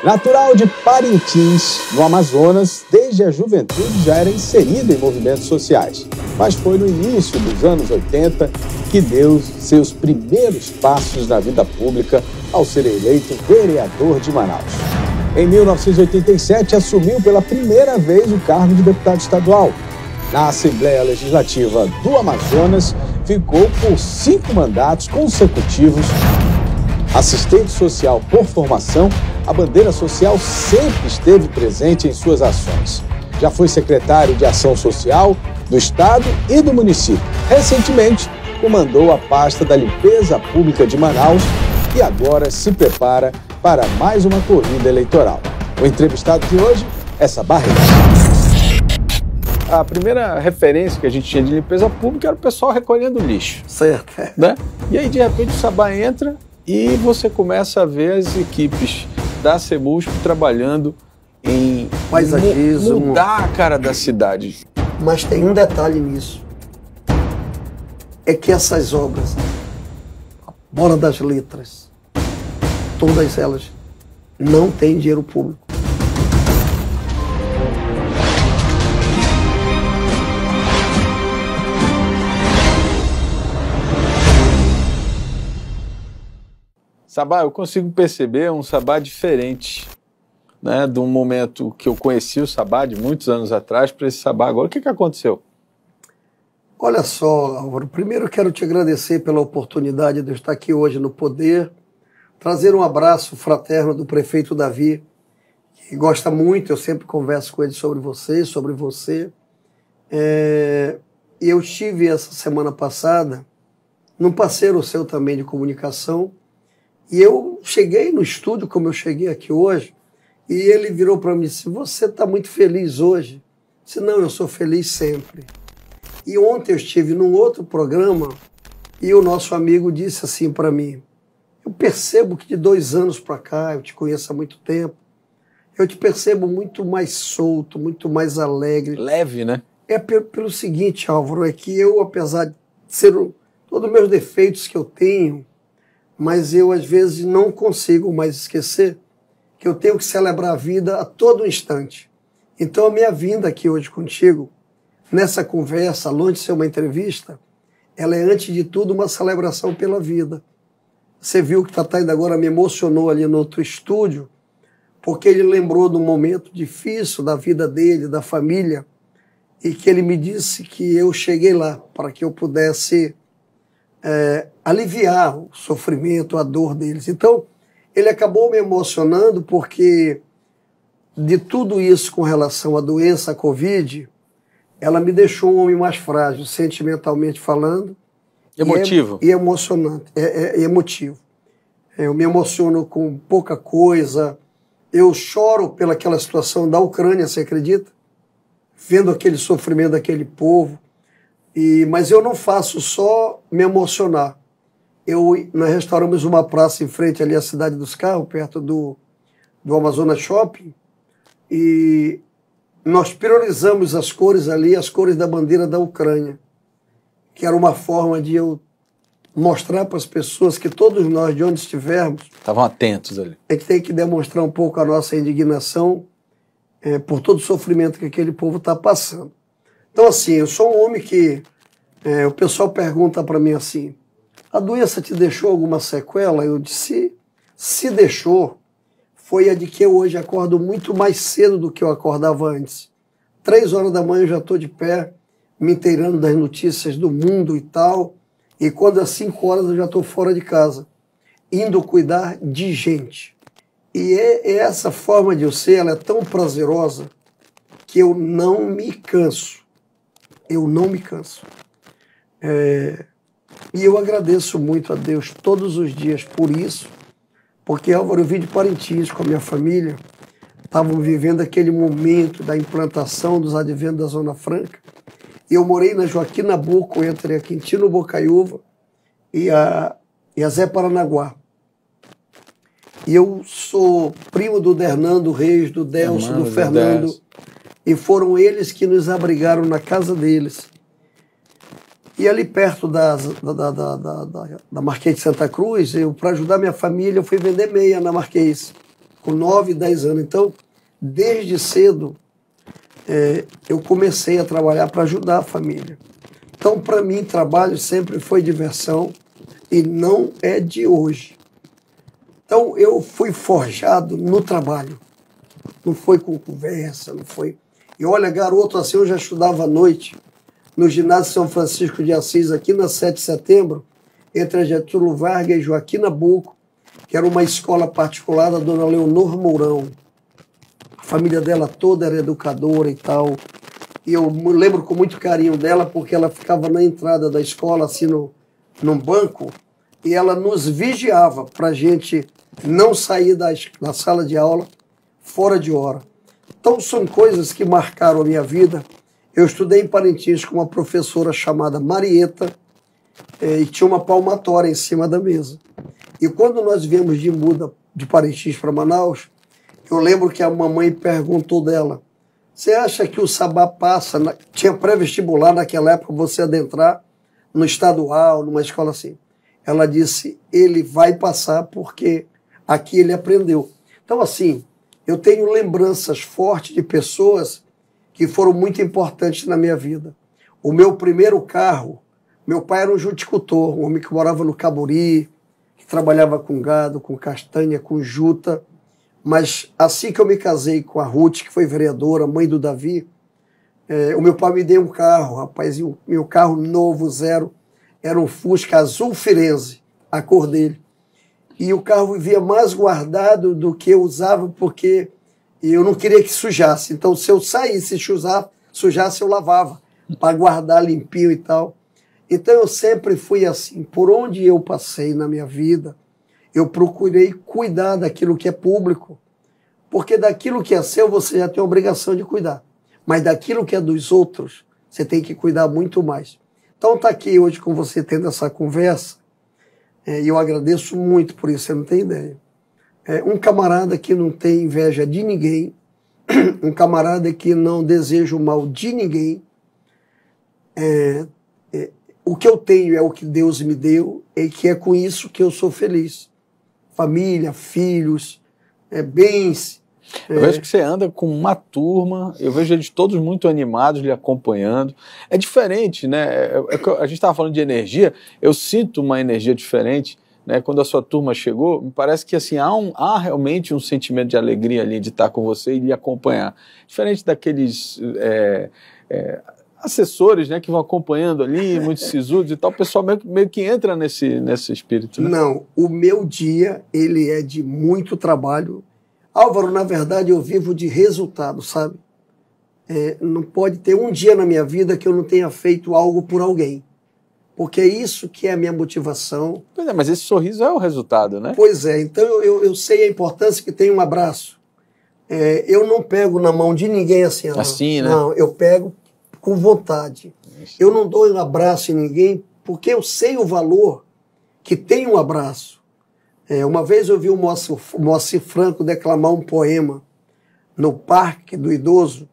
Natural de Parintins, no Amazonas, desde a juventude já era inserido em movimentos sociais. Mas foi no início dos anos 80 que deu seus primeiros passos na vida pública ao ser eleito vereador de Manaus. Em 1987, assumiu pela primeira vez o cargo de deputado estadual. Na Assembleia Legislativa do Amazonas, ficou por 5 mandatos consecutivos. Assistente social por formação, a bandeira social sempre esteve presente em suas ações. Já foi secretário de Ação Social do Estado e do município. Recentemente, comandou a pasta da Limpeza Pública de Manaus e agora se prepara para mais uma corrida eleitoral. O entrevistado de hoje é Sabá Reis. A primeira referência que a gente tinha de limpeza pública era o pessoal recolhendo lixo. Certo. Né? E aí, de repente, o Sabá entra e você começa a ver as equipes da CEMUSP trabalhando em mudar a cara da cidade. Mas tem um detalhe nisso. É que essas obras, a bola das letras, todas elas, não têm dinheiro público. Sabá, eu consigo perceber um Sabá diferente, né, de um momento que eu conheci o Sabá de muitos anos atrás para esse Sabá agora. O que aconteceu? Olha só, Álvaro, primeiro eu quero te agradecer pela oportunidade de eu estar aqui hoje no Poder, trazer um abraço fraterno do prefeito Davi, que gosta muito, eu sempre converso com ele sobre você. E eu estive essa semana passada num parceiro seu também de comunicação, e eu cheguei no estúdio, como eu cheguei aqui hoje, e ele virou para mim e disse: "Você está muito feliz hoje?" Eu disse: "Não, eu sou feliz sempre." E ontem eu estive num outro programa e o nosso amigo disse assim para mim: "Eu percebo que de 2 anos para cá, eu te conheço há muito tempo, eu te percebo muito mais solto, muito mais alegre." Leve, né? É pelo seguinte, Álvaro, é que eu, apesar de ser todos os meus defeitos que eu tenho, mas eu às vezes não consigo mais esquecer que eu tenho que celebrar a vida a todo instante. Então a minha vinda aqui hoje contigo, nessa conversa, longe de ser uma entrevista, ela é antes de tudo uma celebração pela vida. Você viu que o Tatá ainda agora me emocionou ali no outro estúdio, porque ele lembrou de um momento difícil da vida dele, da família, e que ele me disse que eu cheguei lá para que eu pudesse aliviar o sofrimento, a dor deles. Então, ele acabou me emocionando porque de tudo isso com relação à doença, a Covid, ela me deixou um homem mais frágil, sentimentalmente falando. Emotivo. E emocionante, emotivo. Eu me emociono com pouca coisa, eu choro pelaquela situação da Ucrânia, você acredita? Vendo aquele sofrimento daquele povo. Mas eu não faço só me emocionar. Nós restauramos uma praça em frente ali à Cidade dos Carros, perto do Amazonas Shopping, e nós priorizamos as cores ali, as cores da bandeira da Ucrânia, que era uma forma de eu mostrar para as pessoas que todos nós, de onde estivermos, estavam atentos ali. É que tem que demonstrar um pouco a nossa indignação por todo o sofrimento que aquele povo está passando. Então, assim, eu sou um homem que o pessoal pergunta para mim assim: a doença te deixou alguma sequela? Eu disse: se deixou, foi a de que eu hoje acordo muito mais cedo do que eu acordava antes. 3 horas da manhã eu já estou de pé, me inteirando das notícias do mundo e tal, e quando às 5 horas eu já estou fora de casa, indo cuidar de gente. E essa forma de eu ser, ela é tão prazerosa que eu não me canso. Eu não me canso. E eu agradeço muito a Deus todos os dias por isso, porque, Álvaro, eu vim de Parintins com a minha família, estavam vivendo aquele momento da implantação dos adventos da Zona Franca. Eu morei na Joaquim Nabuco, entre a Quintino Bocaiúva e a Zé Paranaguá. E eu sou primo do Hernando Reis, do Delcio, do Fernando, e foram eles que nos abrigaram na casa deles. E ali perto da Marquês de Santa Cruz, para ajudar minha família, eu fui vender meia na Marquês. com 9, 10 anos. Então, desde cedo, eu comecei a trabalhar para ajudar a família. Então, para mim, trabalho sempre foi diversão e não é de hoje. Então, eu fui forjado no trabalho. Não foi com conversa, não foi... E olha, garoto, assim, eu já estudava à noite no ginásio São Francisco de Assis, aqui na 7 de setembro, entre a Getúlio Vargas e Joaquim Nabuco, que era uma escola particular da dona Leonor Mourão. A família dela toda era educadora e tal. E eu me lembro com muito carinho dela, porque ela ficava na entrada da escola, assim, num banco, e ela nos vigiava para a gente não sair da sala de aula fora de hora. Então, são coisas que marcaram a minha vida. Eu estudei em Parintins com uma professora chamada Marieta, e tinha uma palmatória em cima da mesa. E quando nós viemos de muda de Parintins para Manaus, eu lembro que a mamãe perguntou dela: você acha que o Sabá passa? Tinha pré-vestibular naquela época, você adentrar no estadual, numa escola assim. Ela disse: ele vai passar porque aqui ele aprendeu. Então, assim, eu tenho lembranças fortes de pessoas que foram muito importantes na minha vida. O meu primeiro carro, meu pai era um juticultor, um homem que morava no Caburi, que trabalhava com gado, com castanha, com juta. Mas assim que eu me casei com a Ruth, que foi vereadora, mãe do Davi, o meu pai me deu um carro, rapaz, e o meu carro novo, zero, era um Fusca azul Firenze, a cor dele. E o carro vivia mais guardado do que eu usava, porque eu não queria que sujasse. Então, se eu saísse e sujasse, eu lavava, para guardar limpinho e tal. Então, eu sempre fui assim. Por onde eu passei na minha vida, eu procurei cuidar daquilo que é público, porque daquilo que é seu, você já tem a obrigação de cuidar. Mas daquilo que é dos outros, você tem que cuidar muito mais. Então, estar aqui hoje com você, tendo essa conversa, e eu agradeço muito por isso, você não tem ideia. Um camarada que não tem inveja de ninguém, um camarada que não deseja o mal de ninguém. O que eu tenho é o que Deus me deu, e que é com isso que eu sou feliz. Família, filhos, bens. Eu vejo que você anda com uma turma, eu vejo eles todos muito animados, lhe acompanhando. É diferente, né? A gente estava falando de energia, eu sinto uma energia diferente, né? Quando a sua turma chegou, me parece que assim, há realmente um sentimento de alegria ali de estar com você e lhe acompanhar. Diferente daqueles assessores, né, que vão acompanhando ali, muitos sisudos e tal, o pessoal meio que entra nesse espírito. Né? Não, o meu dia, ele é de muito trabalho. Álvaro, na verdade, eu vivo de resultado, sabe? Não pode ter um dia na minha vida que eu não tenha feito algo por alguém. Porque é isso que é a minha motivação. Pois é, mas esse sorriso é o resultado, né? Pois é, então eu sei a importância que tem um abraço. Eu não pego na mão de ninguém assim. Assim, né? Não, eu pego com vontade. Eu não dou um abraço em ninguém porque eu sei o valor que tem um abraço. Uma vez eu vi o Moacir Franco declamar um poema no Parque do Idoso,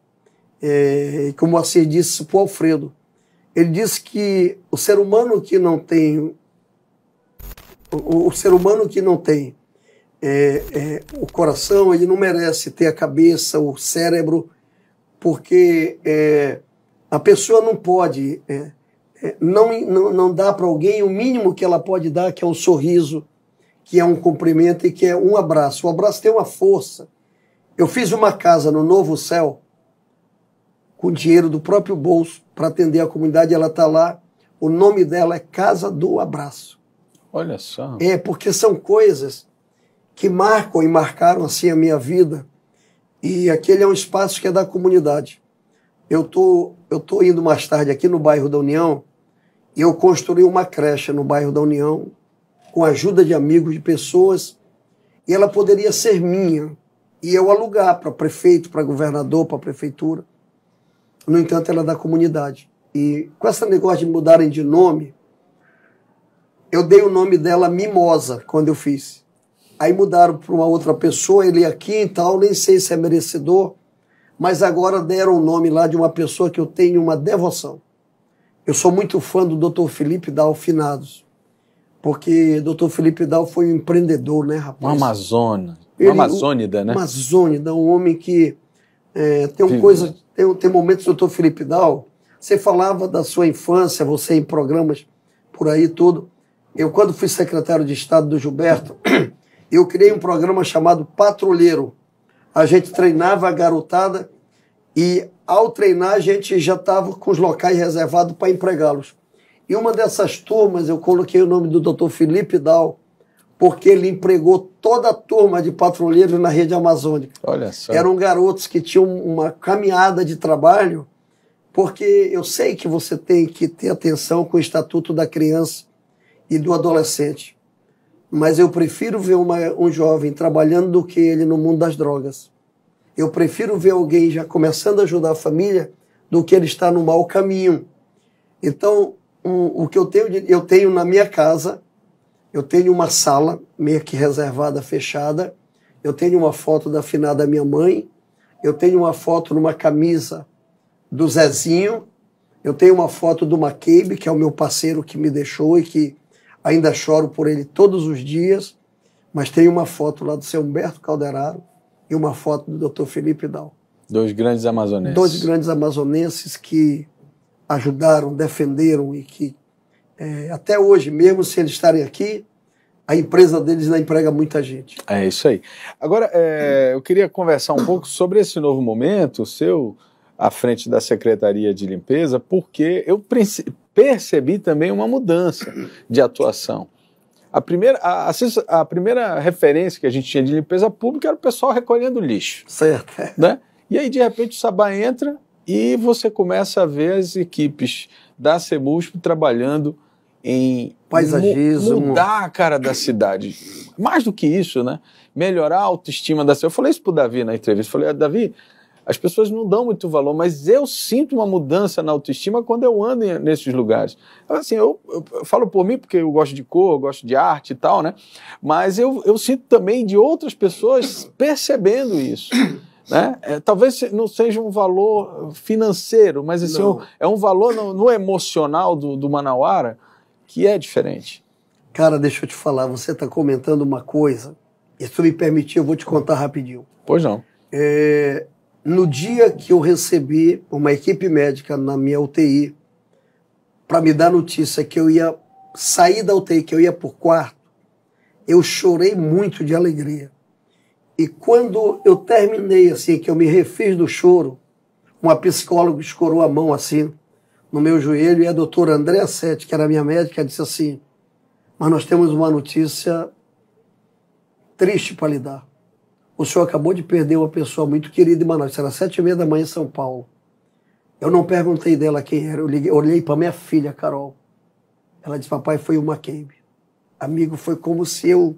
que o Moacir disse para o Alfredo. Ele disse que o ser humano que não tem o coração, ele não merece ter a cabeça, o cérebro, porque a pessoa não pode, não dá para alguém o mínimo que ela pode dar, que é um sorriso, que é um cumprimento e que é um abraço. O abraço tem uma força. Eu fiz uma casa no Novo Céu, com dinheiro do próprio bolso, para atender a comunidade, ela está lá. O nome dela é Casa do Abraço. Olha só. Porque são coisas que marcam e marcaram assim a minha vida. E aquele é um espaço que é da comunidade. Eu tô indo mais tarde aqui no bairro da União, e eu construí uma creche no bairro da União, com a ajuda de amigos, de pessoas, e ela poderia ser minha, e eu alugar para prefeito, para governador, para prefeitura. No entanto, ela é da comunidade. E com esse negócio de mudarem de nome, eu dei o nome dela Mimosa, quando eu fiz. Aí mudaram para uma outra pessoa, ele aqui e tal, nem sei se é merecedor, mas agora deram o nome lá de uma pessoa que eu tenho uma devoção. Eu sou muito fã do Dr. Felipe Dal Finados, porque Dr. Felipe Dal foi um empreendedor, né, rapaz? Um Amazonas. Amazônida, né? Amazônida, um homem que tem momentos, doutor Felipe Dal, você falava da sua infância, você em programas por aí tudo. Eu, quando fui secretário de Estado do Gilberto, eu criei um programa chamado Patrulheiro. A gente treinava a garotada e, ao treinar, a gente já estava com os locais reservados para empregá-los. E uma dessas turmas, eu coloquei o nome do doutor Felipe Dal, porque ele empregou toda a turma de patrulheiros na rede amazônica. Olha só. Eram garotos que tinham uma caminhada de trabalho, porque eu sei que você tem que ter atenção com o Estatuto da Criança e do Adolescente, mas eu prefiro ver um jovem trabalhando do que ele no mundo das drogas. Eu prefiro ver alguém já começando a ajudar a família do que ele estar no mau caminho. Então, o que eu tenho na minha casa, eu tenho uma sala meio que reservada, fechada. Eu tenho uma foto da finada minha mãe. Eu tenho uma foto numa camisa do Zezinho. Eu tenho uma foto do McCabe, que é o meu parceiro que me deixou e que ainda choro por ele todos os dias. Mas tem uma foto lá do seu Humberto Calderaro e uma foto do Dr. Felipe Dal. Dois grandes amazonenses. Dois grandes amazonenses que ajudaram, defenderam e que até hoje, mesmo se eles estarem aqui, a empresa deles ainda emprega muita gente. É isso aí. Agora, eu queria conversar um pouco sobre esse novo momento seu à frente da Secretaria de Limpeza, porque eu percebi também uma mudança de atuação. A primeira referência que a gente tinha de limpeza pública era o pessoal recolhendo lixo. Certo. Né? E aí, de repente, o Sabá entra e você começa a ver as equipes da CEMUSP trabalhando em paisagismo, mudar a cara da cidade. Mais do que isso, né? Melhorar a autoestima da cidade. Eu falei isso pro Davi na entrevista. Falei, Davi, as pessoas não dão muito valor, mas eu sinto uma mudança na autoestima quando eu ando nesses lugares. Assim, eu falo por mim porque eu gosto de cor, eu gosto de arte e tal, né? Mas eu sinto também de outras pessoas percebendo isso. Né? Talvez não seja um valor financeiro, mas assim, é um valor no emocional do manauara que é diferente. Cara, deixa eu te falar, você está comentando uma coisa, e se tu me permitir, eu vou te contar rapidinho. Pois não. No dia que eu recebi uma equipe médica na minha UTI para me dar notícia que eu ia sair da UTI, que eu ia por quarto, eu chorei muito de alegria. E quando eu terminei, assim, que eu me refiz do choro, uma psicóloga escorou a mão assim no meu joelho e a doutora Andréa Sete, que era minha médica, disse assim, mas nós temos uma notícia triste para lhe dar. O senhor acabou de perder uma pessoa muito querida em Manaus. Era 7h30 da manhã em São Paulo. Eu não perguntei dela quem era. Eu olhei para minha filha, Carol. Ela disse, papai, foi o McCabe. Amigo, foi como se eu...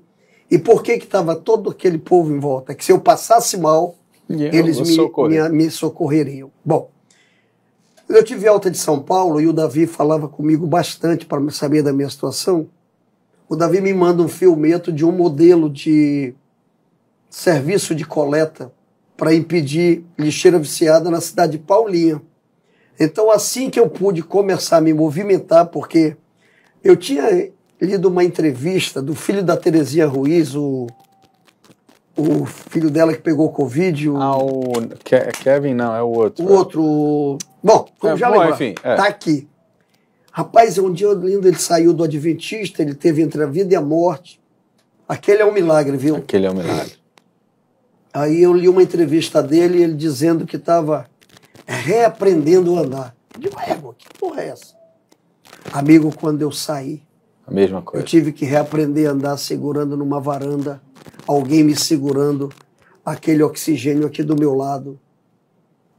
E por que estava todo aquele povo em volta? Que se eu passasse mal, eles me socorreriam. Bom, eu tive alta de São Paulo e o Davi falava comigo bastante para saber da minha situação. O Davi me manda um filmeto de um modelo de serviço de coleta para impedir lixeira viciada na cidade de Paulinha. Então, assim que eu pude começar a me movimentar, porque eu tinha lido uma entrevista do filho da Terezinha Ruiz, o filho dela que pegou Covid. O Kevin não, é o outro. O outro... Bom, como já lembrar, enfim, tá aqui. Rapaz, um dia lindo, ele saiu do Adventista, ele teve entre a vida e a morte. Aquele é um milagre, viu? Aquele é um milagre. Aí eu li uma entrevista dele, ele dizendo que estava reaprendendo a andar. Eu digo, irmão, que porra é essa? Amigo, quando eu saí, a mesma coisa. Eu tive que reaprender a andar segurando numa varanda, alguém me segurando, aquele oxigênio aqui do meu lado.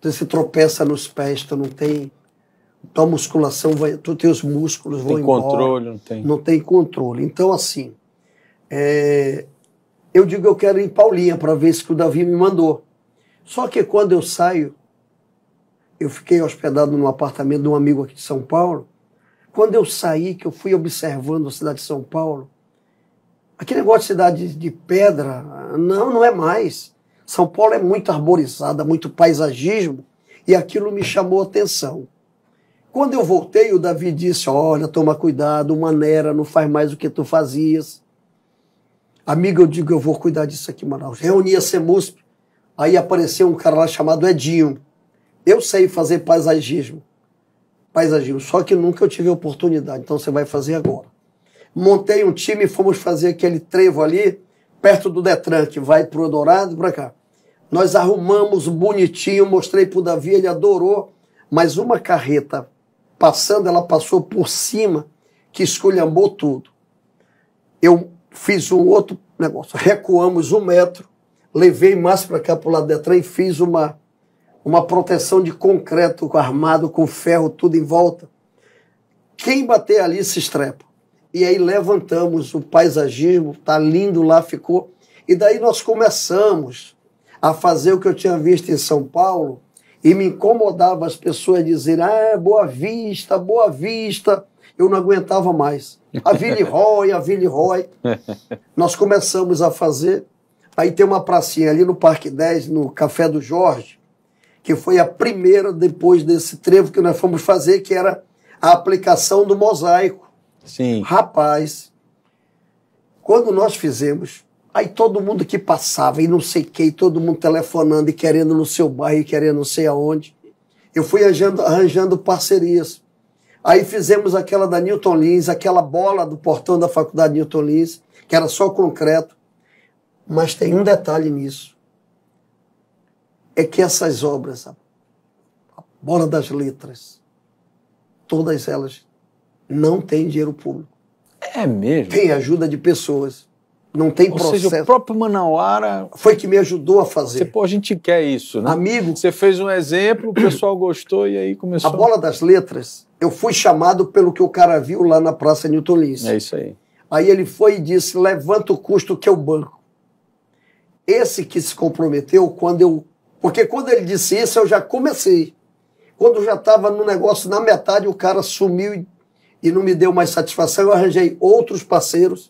Você tropeça nos pés, tu não tem... Tua musculação, teus músculos vão embora. Não tem controle, não tem. Não tem controle. Então, assim, eu digo eu quero ir em Paulinha para ver se o Davi me mandou. Só que quando eu saio, eu fiquei hospedado num apartamento de um amigo aqui de São Paulo. Quando eu saí, que eu fui observando a cidade de São Paulo, aquele negócio de cidade de pedra, não é mais. São Paulo é muito arborizada, muito paisagismo, e aquilo me chamou a atenção. Quando eu voltei, o Davi disse, olha, toma cuidado, Manera não faz mais o que tu fazias. Amigo, eu digo, eu vou cuidar disso aqui, Manaus. Reuni a CEMUSP, aí apareceu um cara lá chamado Edinho. Eu sei fazer paisagismo, só que nunca eu tive oportunidade, então você vai fazer agora. Montei um time e fomos fazer aquele trevo ali, perto do Detran, que vai para o Dourado e para cá. Nós arrumamos bonitinho, mostrei para o Davi, ele adorou, mas uma carreta passando, ela passou por cima, que esculhambou tudo. Eu fiz um outro negócio, recuamos 1 metro, levei mais para cá para o lado do Detran e fiz uma proteção de concreto armado com ferro, tudo em volta. Quem bater ali se estrepa. E aí levantamos o paisagismo, tá lindo lá, ficou. E daí nós começamos a fazer o que eu tinha visto em São Paulo e me incomodava as pessoas dizerem, Boa Vista, Boa Vista. Eu não aguentava mais. A Villeroy. Nós começamos a fazer. Aí tem uma pracinha ali no Parque 10, no Café do Jorge, que foi a primeira depois desse trevo que nós fomos fazer, que era a aplicação do mosaico. Sim. Rapaz, quando nós fizemos, aí todo mundo que passava e não sei o que, todo mundo telefonando e querendo no seu bairro e querendo não sei aonde, eu fui arranjando parcerias. Aí fizemos aquela da Newton Lins, aquela bola do portão da faculdade Newton Lins, que era só concreto. Mas tem um detalhe nisso. É que essas obras, a Bola das Letras, todas elas não têm dinheiro público. É mesmo? Tem ajuda de pessoas. Não tem processo. Ou seja, o próprio Manauara foi que me ajudou a fazer. A gente quer isso, né? Amigo. Você fez um exemplo, o pessoal gostou e aí começou. A Bola das Letras, eu fui chamado pelo que o cara viu lá na Praça Newton Lins. É isso aí. Aí ele foi e disse, levanta o custo que eu banco. Esse que se comprometeu, porque quando ele disse isso, eu já comecei. Quando eu já estava no negócio na metade, o cara sumiu e não me deu mais satisfação. Eu arranjei outros parceiros.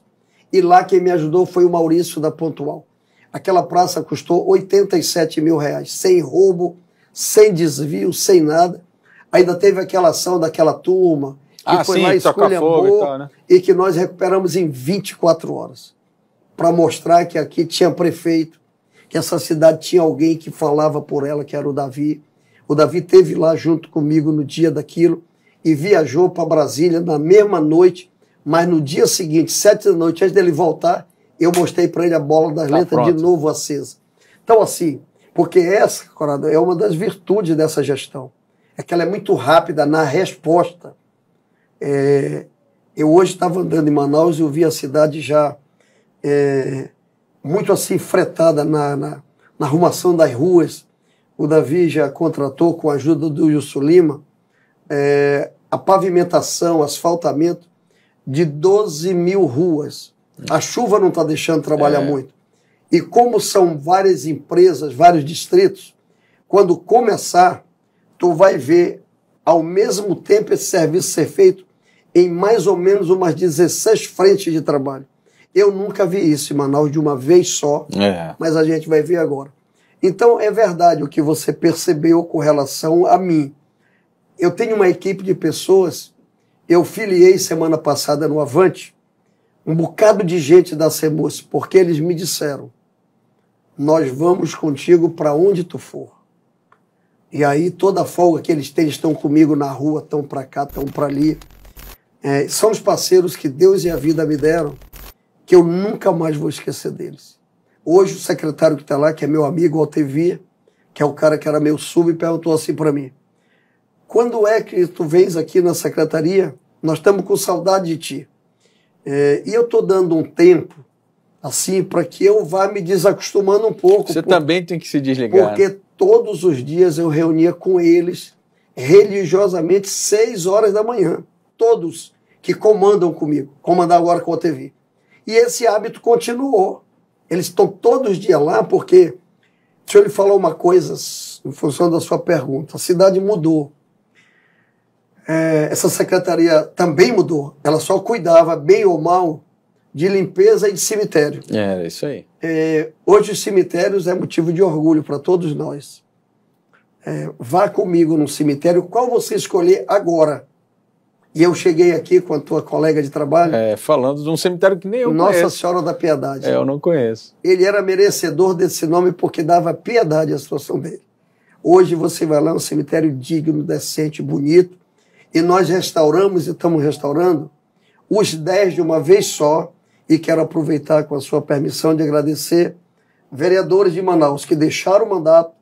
E lá quem me ajudou foi o Maurício da Pontual. Aquela praça custou R$87 mil, sem roubo, sem desvio, sem nada. Ainda teve aquela ação daquela turma, que foi sim, lá, esculhambou, e tal, né? E que nós recuperamos em 24 horas. Para mostrar que aqui tinha prefeito, que essa cidade tinha alguém que falava por ela, que era o Davi. O Davi esteve lá junto comigo no dia daquilo e viajou para Brasília na mesma noite. Mas no dia seguinte, 7 da noite, antes dele voltar, eu mostrei para ele a Bola das Letras de novo acesa. Então, assim, porque essa, Corrado, é uma das virtudes dessa gestão. É que ela é muito rápida na resposta. Eu hoje estava andando em Manaus e eu vi a cidade já muito assim fretada na arrumação das ruas. O Davi já contratou, com a ajuda do Wilson Lima, a pavimentação, asfaltamento de 12 mil ruas. A chuva não está deixando trabalhar muito. E como são várias empresas, vários distritos, quando começar, tu vai ver ao mesmo tempo esse serviço ser feito em mais ou menos umas 16 frentes de trabalho. Eu nunca vi isso em Manaus de uma vez só, mas a gente vai ver agora. Então é verdade o que você percebeu com relação a mim. Eu tenho uma equipe de pessoas. Eu filiei semana passada no Avante um bocado de gente da CEMUSP, porque eles me disseram, nós vamos contigo para onde tu for. E aí toda a folga que eles têm, eles estão comigo na rua, estão para cá, estão para ali. São os parceiros que Deus e a vida me deram, que eu nunca mais vou esquecer deles. Hoje o secretário que está lá, que é meu amigo, Altevia, que é o cara que era meu sub, perguntou assim para mim, quando é que tu vens aqui na secretaria? Nós estamos com saudade de ti. E eu estou dando um tempo, assim, para que eu vá me desacostumando um pouco. Você também tem que se desligar. Porque todos os dias eu reunia com eles, religiosamente, 6 horas da manhã. Todos que comandam comigo. Comandar agora com a TV. E esse hábito continuou. Eles estão todos os dias lá, porque, deixa eu lhe falar uma coisa, em função da sua pergunta. A cidade mudou. Essa secretaria também mudou. Ela só cuidava, bem ou mal, de limpeza e de cemitério. É isso aí. Hoje os cemitérios é motivo de orgulho para todos nós. Vá comigo no cemitério, qual você escolher agora. E eu cheguei aqui com a tua colega de trabalho. Falando de um cemitério que nem eu conheço. Nossa Senhora da Piedade. Eu não conheço. Ele era merecedor desse nome porque dava piedade à situação dele. Hoje você vai lá, um cemitério digno, decente, bonito, e nós restauramos e estamos restaurando os 10 de uma vez só, e quero aproveitar com a sua permissão de agradecer vereadores de Manaus que deixaram o mandato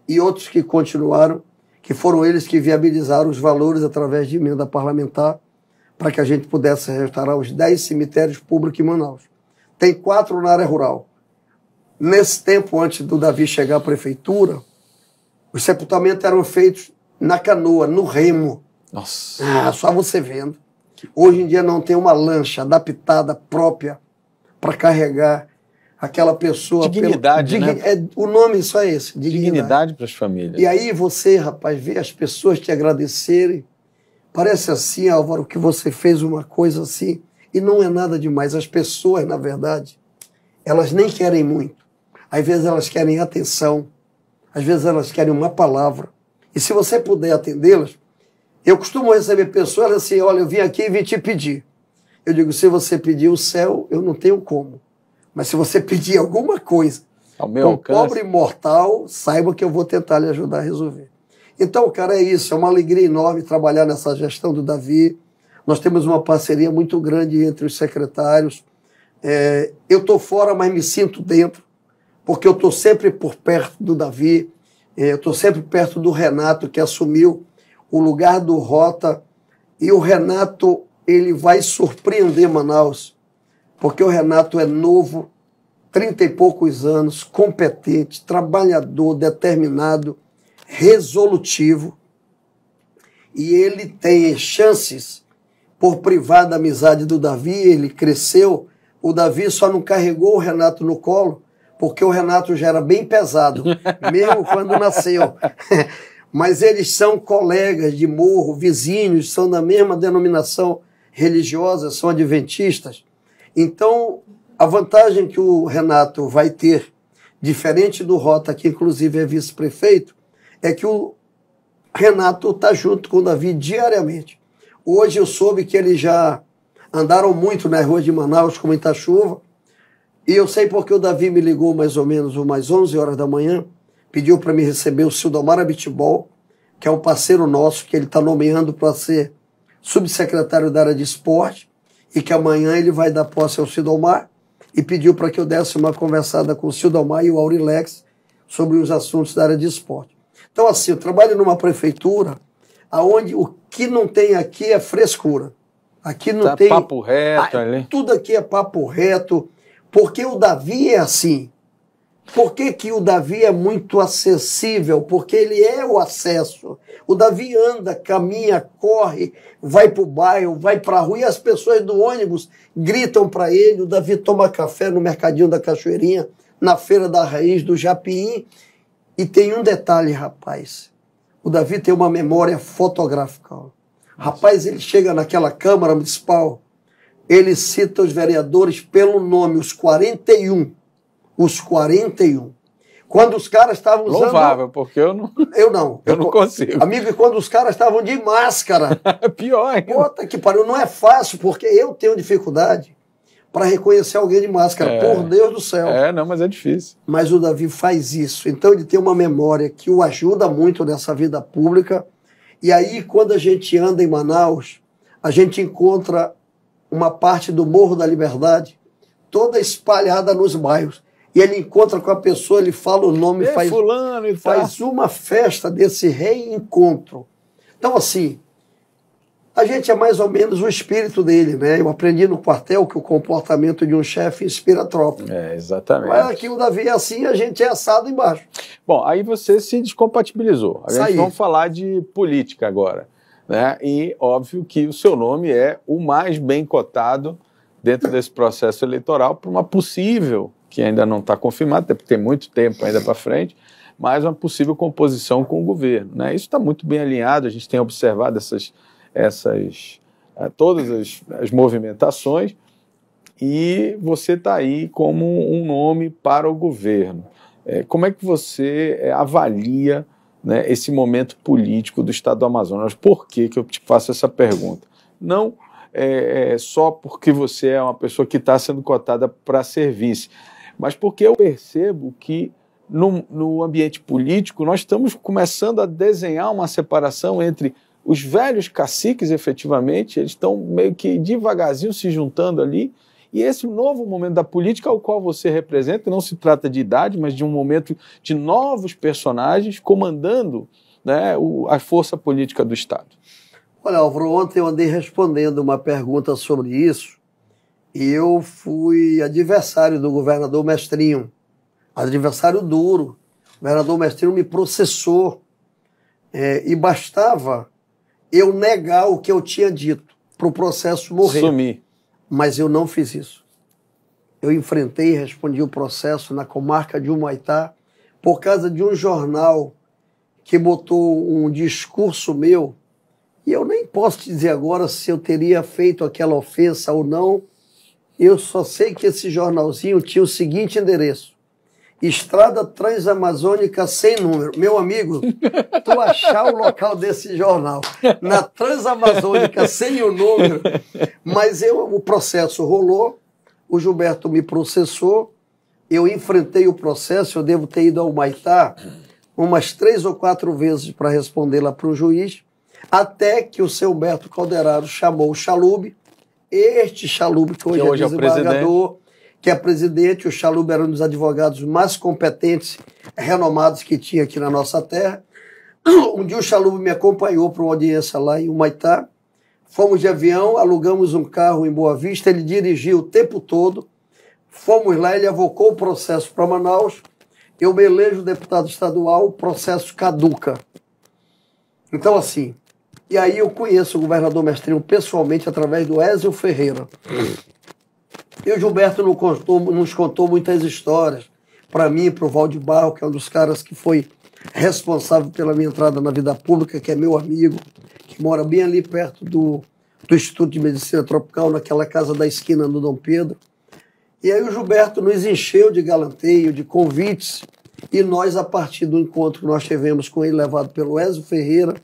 e outros que continuaram, que foram eles que viabilizaram os valores através de emenda parlamentar para que a gente pudesse restaurar os 10 cemitérios públicos em Manaus. Tem 4 na área rural. Nesse tempo, antes do Davi chegar à prefeitura, os sepultamentos eram feitos na canoa, no remo. Nossa. Só você vendo. Hoje em dia não tem uma lancha adaptada, própria, para carregar aquela pessoa. Dignidade, né? O nome só é esse, dignidade para as famílias. E aí você, rapaz, vê as pessoas te agradecerem. Parece assim, Álvaro, que você fez uma coisa assim, e não é nada demais. As pessoas, na verdade, elas nem querem muito. Às vezes elas querem atenção, às vezes elas querem uma palavra. E se você puder atendê-las, eu costumo receber pessoas assim, olha, eu vim aqui e vim te pedir. Eu digo, se você pedir o céu, eu não tenho como. Mas se você pedir alguma coisa, ao meu alcance, pobre mortal, saiba que eu vou tentar lhe ajudar a resolver. Então, cara, é isso. É uma alegria enorme trabalhar nessa gestão do Davi. Nós temos uma parceria muito grande entre os secretários. Eu estou fora, mas me sinto dentro, porque eu estou sempre por perto do Davi. Eu estou sempre perto do Renato, que assumiu o lugar do Rota. E o Renato, ele vai surpreender Manaus, porque o Renato é novo, 30 e poucos anos, competente, trabalhador, determinado, resolutivo, e ele tem chances por privar da amizade do Davi. Ele cresceu, o Davi só não carregou o Renato no colo, porque o Renato já era bem pesado, mesmo quando nasceu. Mas eles são colegas de morro, vizinhos, são da mesma denominação religiosa, são adventistas. Então, a vantagem que o Renato vai ter, diferente do Rota, que inclusive é vice-prefeito, é que o Renato está junto com o Davi diariamente. Hoje eu soube que eles já andaram muito nas ruas de Manaus com muita chuva, e eu sei porque o Davi me ligou mais ou menos umas 11 horas da manhã, pediu para me receber o Sildomar Abitbol, que é um parceiro nosso, que ele está nomeando para ser subsecretário da área de esporte, e que amanhã ele vai dar posse ao Sildomar, e pediu para que eu desse uma conversada com o Sildomar e o Aurilex sobre os assuntos da área de esporte. Então, assim, eu trabalho numa prefeitura onde o que não tem aqui é frescura. Aqui não tem... papo reto ali. Tudo aqui é papo reto, porque o Davi é assim. Por que o Davi é muito acessível? Porque ele é o acesso. O Davi anda, caminha, corre, vai para o bairro, vai para a rua, e as pessoas do ônibus gritam para ele. O Davi toma café no Mercadinho da Cachoeirinha, na Feira da Raiz do Japim. E tem um detalhe, rapaz. O Davi tem uma memória fotográfica. Rapaz, ele chega naquela Câmara Municipal, ele cita os vereadores pelo nome, os 41. Os 41. Quando os caras estavam usando... Louvável, porque eu não... Eu não. Eu não consigo. Amigo, e quando os caras estavam de máscara... Pior ainda. Puta que pariu, não é fácil, porque eu tenho dificuldade para reconhecer alguém de máscara, por Deus do céu. Não, mas é difícil. Mas o Davi faz isso. Então ele tem uma memória que o ajuda muito nessa vida pública. E aí, quando a gente anda em Manaus, a gente encontra uma parte do Morro da Liberdade toda espalhada nos bairros. E ele encontra com a pessoa, ele fala o nome, faz uma festa desse reencontro. Então, assim, a gente é mais ou menos o espírito dele, né? Eu aprendi no quartel que o comportamento de um chefe inspira a tropa. Exatamente. Mas aqui o Davi é assim, a gente é assado embaixo. Bom, aí você se descompatibilizou. A gente vamos falar de política agora, né? E óbvio que o seu nome é o mais bem cotado dentro desse processo eleitoral para uma possível, que ainda não está confirmado, até porque tem muito tempo ainda para frente, mas uma possível composição com o governo, né? Isso está muito bem alinhado, a gente tem observado todas as movimentações, e você está aí como um nome para o governo. Como é que você avalia, né, esse momento político do estado do Amazonas? Por que eu te faço essa pergunta? não só porque você é uma pessoa que está sendo cotada para ser vice, mas porque eu percebo que no ambiente político nós estamos começando a desenhar uma separação entre os velhos caciques, efetivamente, eles estão meio que devagarzinho se juntando ali, e esse novo momento da política ao qual você representa, não se trata de idade, mas de um momento de novos personagens comandando, né, a força política do Estado. Olha, Álvaro, ontem eu andei respondendo uma pergunta sobre isso e eu fui adversário do governador Mestrinho, adversário duro. O governador Mestrinho me processou e bastava eu negar o que eu tinha dito para o processo morrer. Sumir. Mas eu não fiz isso. Eu enfrentei e respondi o processo na comarca de Humaitá por causa de um jornal que botou um discurso meu, e eu nem posso te dizer agora se eu teria feito aquela ofensa ou não. Eu só sei que esse jornalzinho tinha o seguinte endereço: Estrada Transamazônica sem número. Meu amigo, tu achar o local desse jornal na Transamazônica sem o número, mas o processo rolou, o Gilberto me processou, eu enfrentei o processo, eu devo ter ido ao Humaitá umas 3 ou 4 vezes para responder lá para o juiz, até que o seu Humberto Calderaro chamou o Chalub, este Chalub que hoje é desembargador, que é presidente. O Chalub era um dos advogados mais competentes, renomados que tinha aqui na nossa terra. Um dia o Chalub me acompanhou para uma audiência lá em Humaitá. Fomos de avião, alugamos um carro em Boa Vista, ele dirigiu o tempo todo. Fomos lá, ele avocou o processo para Manaus. Eu me elejo deputado estadual, o processo caduca. Então, assim, e aí eu conheço o governador Mestrinho pessoalmente através do Ézio Ferreira. E o Gilberto nos contou muitas histórias. Para mim, para o Valdir Barro, que é um dos caras que foi responsável pela minha entrada na vida pública, que é meu amigo, que mora bem ali perto do Instituto de Medicina Tropical, naquela casa da esquina do Dom Pedro. E aí o Gilberto nos encheu de galanteio, de convites, e nós, a partir do encontro que nós tivemos com ele, levado pelo Ézio Ferreira,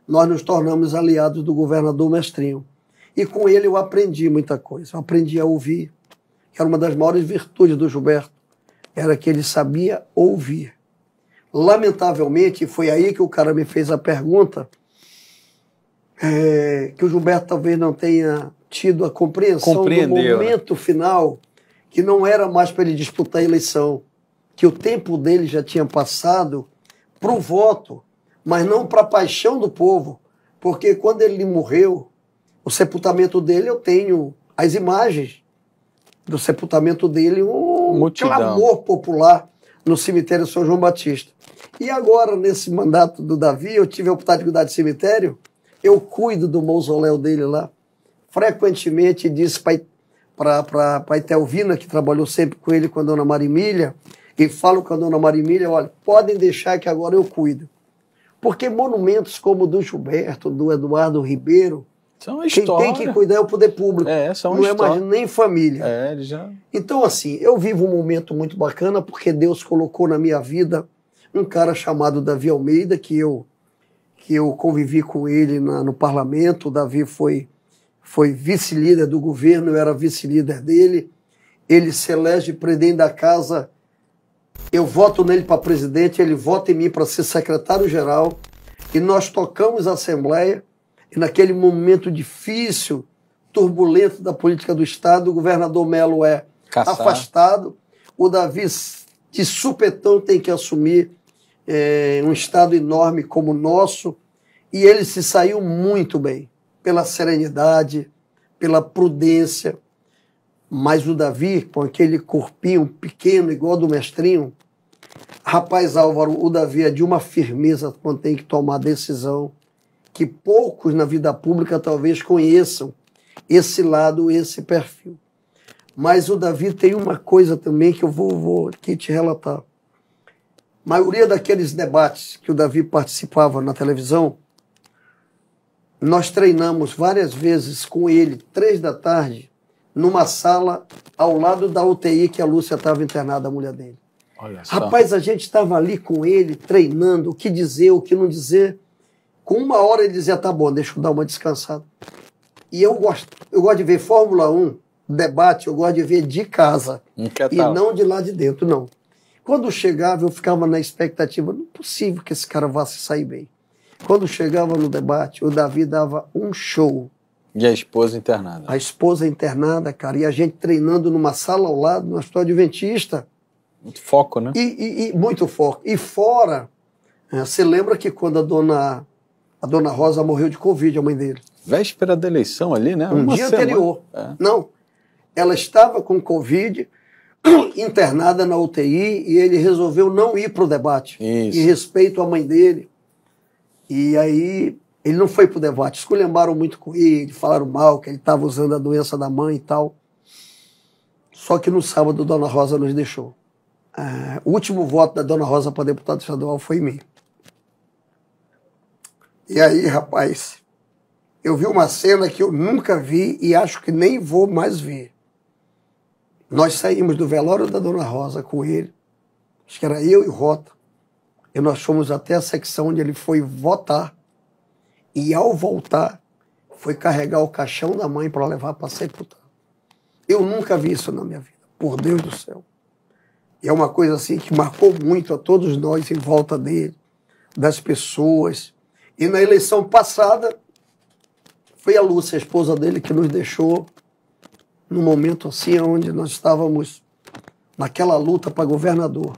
nós nos tornamos aliados do governador Mestrinho. E com ele eu aprendi muita coisa. Eu aprendi a ouvir, que era uma das maiores virtudes do Gilberto, era que ele sabia ouvir. Lamentavelmente, foi aí que o cara me fez a pergunta, que o Gilberto talvez não tenha tido a compreensão do momento final, que não era mais para ele disputar a eleição, que o tempo dele já tinha passado para o voto, mas não para a paixão do povo, porque quando ele morreu, o sepultamento dele, eu tenho as imagens do sepultamento dele, um clamor popular no cemitério São João Batista. E agora, nesse mandato do Davi, eu tive a oportunidade de cuidar de cemitério, eu cuido do mausoléu dele lá. Frequentemente disse para a Itelvina, que trabalhou sempre com ele, com a dona Marimília, e falo com a dona Marimília, olha, podem deixar que agora eu cuido. Porque monumentos como o do Gilberto, do Eduardo Ribeiro, quem tem que cuidar é o poder público, não é mais nem família. Então, assim, eu vivo um momento muito bacana porque Deus colocou na minha vida um cara chamado Davi Almeida, que eu convivi com ele no parlamento. O Davi foi vice-líder do governo, eu era vice-líder dele. Ele se elege presidente da casa, eu voto nele para presidente, ele vota em mim para ser secretário-geral, e nós tocamos a Assembleia, e naquele momento difícil, turbulento da política do Estado, o governador Melo é afastado, o Davi de supetão tem que assumir um Estado enorme como o nosso, e ele se saiu muito bem, pela serenidade, pela prudência. Mas o Davi, com aquele corpinho pequeno, igual ao do Mestrinho, rapaz, Álvaro, o Davi é de uma firmeza quando tem que tomar decisão, que poucos na vida pública talvez conheçam esse lado, esse perfil. Mas o Davi tem uma coisa também que eu vou aqui te relatar. A maioria daqueles debates que o Davi participava na televisão, nós treinamos várias vezes com ele, 3 da tarde, numa sala ao lado da UTI que a Lúcia estava internada, a mulher dele. Olha só. Rapaz, a gente estava ali com ele, treinando o que dizer, o que não dizer. Com 1 hora ele dizia, tá bom, deixa eu dar uma descansada. E eu gosto de ver Fórmula 1, debate, eu gosto de ver de casa. E não de lá de dentro, não. Quando chegava, eu ficava na expectativa, não é possível que esse cara vá se sair bem. Quando chegava no debate, o Davi dava um show. E a esposa internada? A esposa internada, cara, e a gente treinando numa sala ao lado, no Hospital Adventista. Muito foco, né? Muito foco. E fora, você lembra que quando a dona Rosa morreu de Covid, a mãe dele? Véspera da eleição ali, né? Um dia anterior. Não, ela estava com Covid, internada na UTI, e ele resolveu não ir para o debate. Isso. Em respeito à mãe dele. E aí, ele não foi para o debate. Esculhambaram muito com ele, falaram mal, que ele estava usando a doença da mãe e tal. Só que no sábado, a dona Rosa nos deixou. O último voto da dona Rosa para deputado estadual foi em mim. E aí, rapaz, eu vi uma cena que eu nunca vi e acho que nem vou mais ver. Nós saímos do velório da dona Rosa com ele, acho que era eu e Rota, e nós fomos até a secção onde ele foi votar, e ao voltar, foi carregar o caixão da mãe para levar para sepultar. Eu nunca vi isso na minha vida, por Deus do céu. E é uma coisa assim que marcou muito a todos nós em volta dele, das pessoas. E na eleição passada, foi a Lúcia, a esposa dele, que nos deixou num momento assim, onde nós estávamos naquela luta para governador.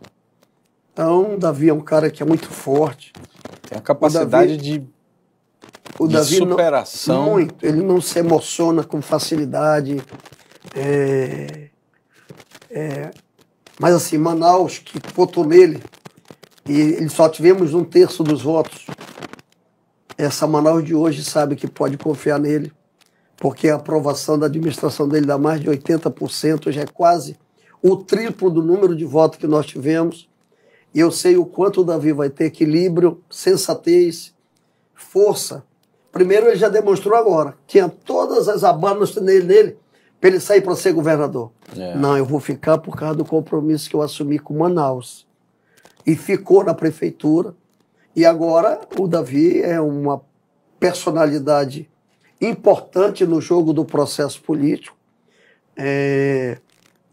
Então, Davi é um cara que é muito forte. Tem a capacidade de superação. Muito. Ele não se emociona com facilidade. Mas assim, Manaus, que votou nele, e só tivemos 1/3 dos votos. Essa Manaus de hoje sabe que pode confiar nele, porque a aprovação da administração dele dá mais de 80%, já é quase o triplo do número de votos que nós tivemos. E eu sei o quanto o Davi vai ter equilíbrio, sensatez, força. Primeiro, ele já demonstrou agora, tinha todas as abanas nele para ele sair para ser governador. Não, eu vou ficar por causa do compromisso que eu assumi com Manaus. E ficou na prefeitura. E agora o Davi é uma personalidade importante no jogo do processo político. É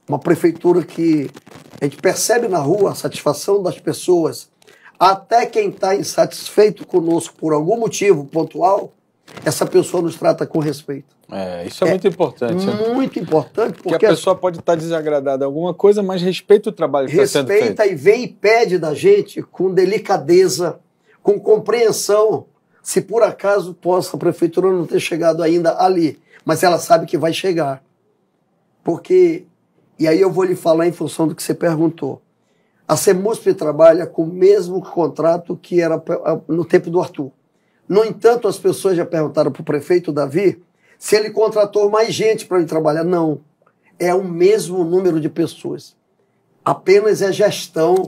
uma prefeitura que a gente percebe na rua a satisfação das pessoas. Até quem está insatisfeito conosco por algum motivo pontual, essa pessoa nos trata com respeito. Isso é muito importante. Muito importante. Porque a pessoa pode estar desagradada em alguma coisa, mas respeita o trabalho que está sendo feito. Respeita e vem e pede da gente com delicadeza, com compreensão, se por acaso possa a prefeitura não ter chegado ainda ali, mas ela sabe que vai chegar. Porque, e aí eu vou lhe falar em função do que você perguntou, a CEMUSP trabalha com o mesmo contrato que era no tempo do Arthur. No entanto, as pessoas já perguntaram para o prefeito Davi se ele contratou mais gente para ele trabalhar. Não, é o mesmo número de pessoas. Apenas é gestão.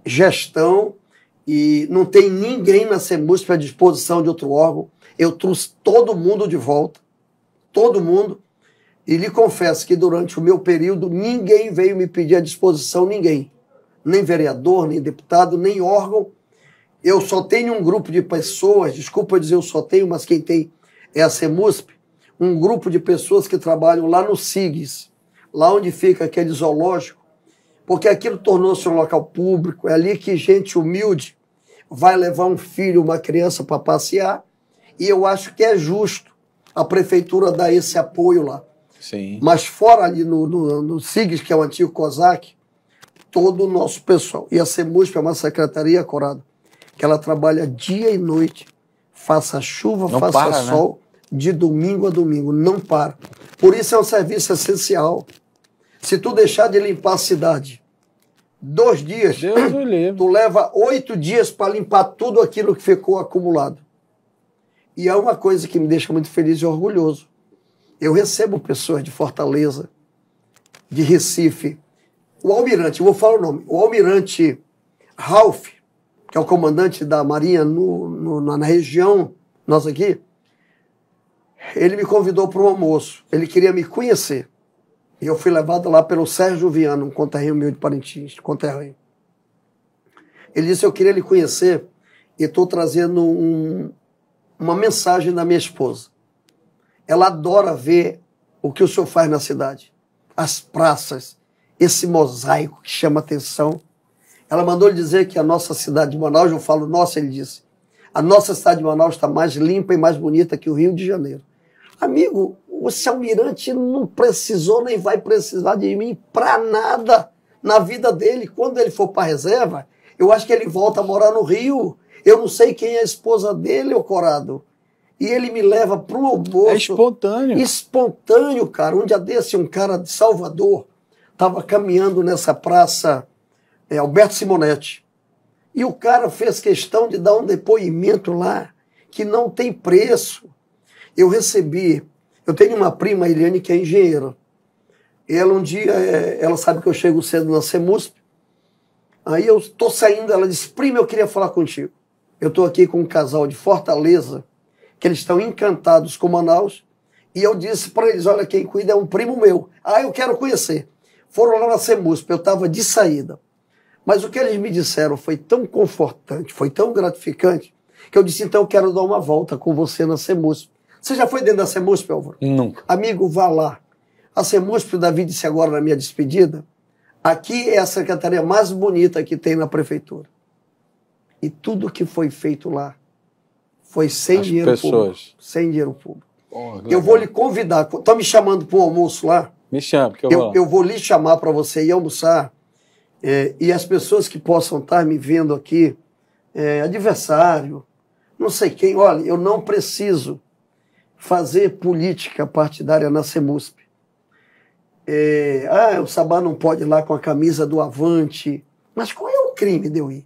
Gestão. E não tem ninguém na CEMUSP à disposição de outro órgão. Eu trouxe todo mundo de volta. Todo mundo. E lhe confesso que durante o meu período ninguém veio me pedir à disposição, ninguém. Nem vereador, nem deputado, nem órgão. Eu só tenho um grupo de pessoas, desculpa dizer eu só tenho, mas quem tem é a CEMUSP, um grupo de pessoas que trabalham lá no SIGS, lá onde fica aquele zoológico, porque aquilo tornou-se um local público, é ali que gente humilde vai levar um filho, uma criança para passear, e eu acho que é justo a prefeitura dar esse apoio lá. Sim. Mas fora ali no SIGS, que é o antigo COSAC, todo o nosso pessoal, e a CEMUSP é uma secretaria, Corado, que ela trabalha dia e noite, faça chuva, não faça para, sol, né? De domingo a domingo, não para. Por isso é um serviço essencial. Se tu deixar de limpar a cidade 2 dias, tu leva 8 dias para limpar tudo aquilo que ficou acumulado. E é uma coisa que me deixa muito feliz e orgulhoso. Eu recebo pessoas de Fortaleza, de Recife, o almirante, eu vou falar o nome, o almirante Ralph, que é o comandante da Marinha na região nossa aqui, ele me convidou para um almoço. Ele queria me conhecer. E eu fui levado lá pelo Sérgio Viana, um conterrâneo meu de Parintins, conterrâneo. Ele disse, eu queria lhe conhecer e estou trazendo uma mensagem da minha esposa. ela adora ver o que o senhor faz na cidade. As praças, esse mosaico que chama atenção. Ela mandou lhe dizer que a nossa cidade de Manaus, eu falo nossa, ele disse, a nossa cidade de Manaus está mais limpa e mais bonita que o Rio de Janeiro. Amigo, o Almirante não precisou nem vai precisar de mim para nada na vida dele. Quando ele for para a reserva, eu acho que ele volta a morar no Rio. Eu não sei quem é a esposa dele, ô Corado. E ele me leva para um almoço. É espontâneo. Espontâneo, cara. Um dia desse, um cara de Salvador estava caminhando nessa praça Alberto Simonetti. E o cara fez questão de dar um depoimento lá que não tem preço. Eu tenho uma prima, Eliane, que é engenheira. Ela um dia, ela sabe que eu chego cedo na CEMUSP. Aí eu estou saindo, ela disse, prima, eu queria falar contigo. Eu estou aqui com um casal de Fortaleza, que eles estão encantados com Manaus. E eu disse para eles, olha, quem cuida é um primo meu. Ah, eu quero conhecer. Foram lá na CEMUSP, eu estava de saída. Mas o que eles me disseram foi tão confortante, foi tão gratificante, que eu disse, então eu quero dar uma volta com você na CEMUSP. Você já foi dentro da CEMUSP, Álvaro? Nunca. Amigo, vá lá. A CEMUSP, o Davi disse agora na minha despedida, aqui é a secretaria mais bonita que tem na prefeitura. E tudo que foi feito lá foi sem dinheiro público. Sem dinheiro público. Eu vou lhe convidar, está me chamando para um almoço lá? Me chama, que eu vou lhe chamar para você ir almoçar. E as pessoas que possam estar me vendo aqui, adversário, não sei quem, olha, eu não preciso fazer política partidária na CEMUSP. O Sabá não pode ir lá com a camisa do Avante. Mas qual é o crime de eu ir?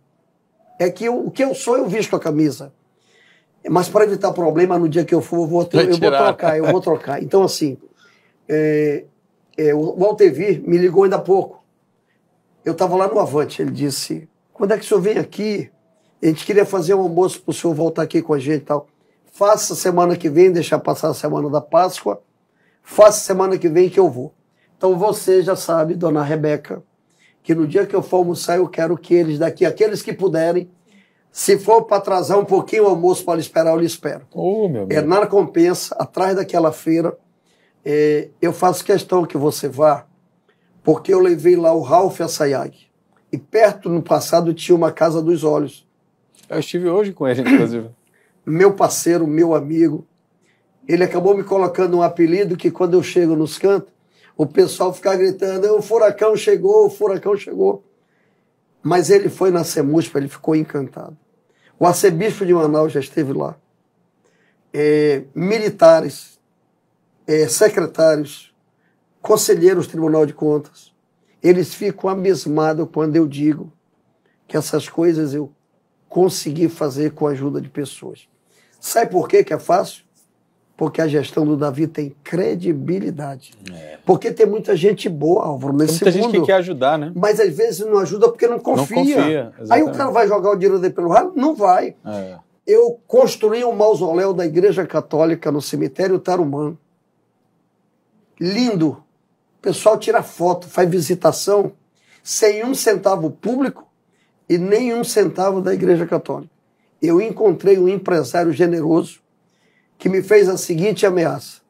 É que o que eu sou, eu visto a camisa. Mas para evitar problema, no dia que eu for, eu vou trocar. Então, assim, o Waltevir me ligou ainda há pouco. Eu estava lá no Avante, ele disse, quando é que o senhor vem aqui? A gente queria fazer um almoço para o senhor voltar aqui com a gente e tal. Faça semana que vem, deixar passar a semana da Páscoa. Faça semana que vem que eu vou. Então você já sabe, dona Rebeca, que no dia que eu for almoçar, eu quero que eles daqui, aqueles que puderem, se for para atrasar um pouquinho o almoço para esperar, eu lhe espero. Meu Deus. Na Recompensa, atrás daquela feira, eu faço questão que você vá, porque eu levei lá o Ralph Assayag. E perto, no passado, tinha uma Casa dos Olhos. Eu estive hoje com ele, inclusive. Meu parceiro, meu amigo, ele acabou me colocando um apelido que quando eu chego nos cantos, o pessoal fica gritando, o furacão chegou, o furacão chegou. Mas ele foi na CEMUSP, ele ficou encantado. O arcebispo de Manaus já esteve lá. Militares, secretários, conselheiros do Tribunal de Contas, eles ficam abismados quando eu digo que essas coisas eu consegui fazer com a ajuda de pessoas. Sabe por que é fácil? Porque a gestão do Davi tem credibilidade. Porque tem muita gente boa, Álvaro, nesse mundo. Tem muita gente que quer ajudar, né? Mas às vezes não ajuda porque não confia. Não confia, aí o cara vai jogar o dinheiro dele pelo ralo? Não vai. Eu construí um mausoléu da Igreja Católica no cemitério Tarumã. Lindo. O pessoal tira foto, faz visitação, sem um centavo público e nem um centavo da Igreja Católica. Eu encontrei um empresário generoso que me fez a seguinte ameaça: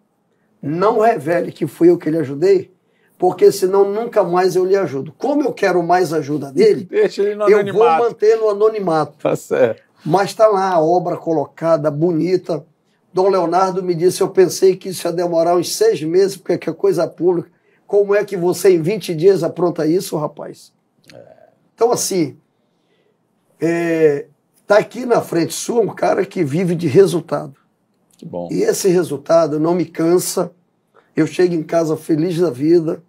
não revele que fui eu que lhe ajudei, porque senão nunca mais eu lhe ajudo. Como eu quero mais ajuda dele, deixa ele no eu anonimato. vou manter no anonimato. Tá certo. Mas está lá a obra colocada, bonita. Dom Leonardo me disse, eu pensei que isso ia demorar uns 6 meses, porque é coisa pública. Como é que você em 20 dias apronta isso, rapaz? Então, assim, tá aqui na frente sua um cara que vive de resultado. Que bom. E esse resultado não me cansa. Eu chego em casa feliz da vida,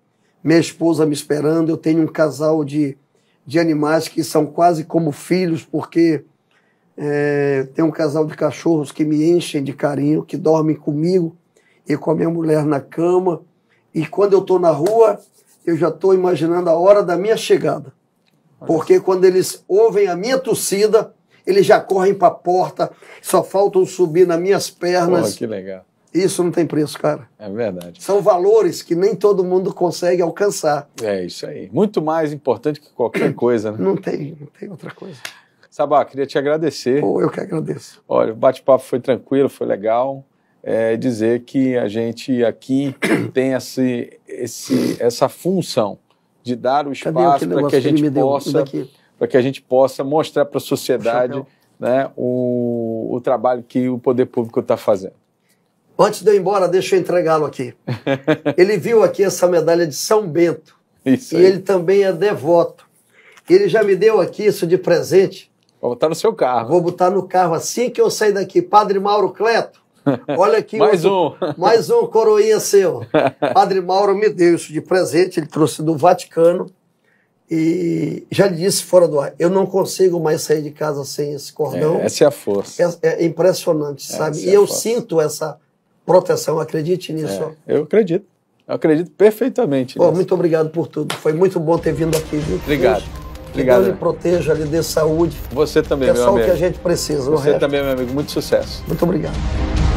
minha esposa me esperando, eu tenho um casal de animais que são quase como filhos, porque tem um casal de cachorros que me enchem de carinho, que dormem comigo e com a minha mulher na cama. E quando eu estou na rua, eu já estou imaginando a hora da minha chegada. Porque quando eles ouvem a minha tossida, eles já correm para a porta, só faltam subir nas minhas pernas. Pô, que legal. Isso não tem preço, cara. É verdade. São valores que nem todo mundo consegue alcançar. É isso aí. Muito mais importante que qualquer coisa, né? Não tem outra coisa. Sabá, queria te agradecer. Pô, eu que agradeço. Olha, o bate-papo foi tranquilo, foi legal. dizer que a gente aqui tem essa função de dar o espaço para que a gente possa mostrar para a sociedade, né, o trabalho que o poder público está fazendo. Antes de eu ir embora, deixa eu entregá-lo aqui. Ele viu aqui essa medalha de São Bento. Isso aí. E ele também é devoto. Ele já me deu aqui isso de presente. Vou botar no seu carro. Vou botar no carro assim que eu sair daqui. Padre Mauro Cleto, olha aqui. Mais um coroinha seu. Padre Mauro me deu isso de presente, ele trouxe do Vaticano. E já lhe disse fora do ar, eu não consigo mais sair de casa sem esse cordão. Essa é a força. É impressionante, sabe? E eu sinto essa proteção, acredite nisso. Eu acredito perfeitamente nisso. Muito obrigado por tudo, foi muito bom ter vindo aqui, viu? Obrigado. Que Deus lhe proteja, lhe dê saúde. Você também, meu amigo. É só o que a gente precisa. Você também, meu amigo, muito sucesso. Muito obrigado.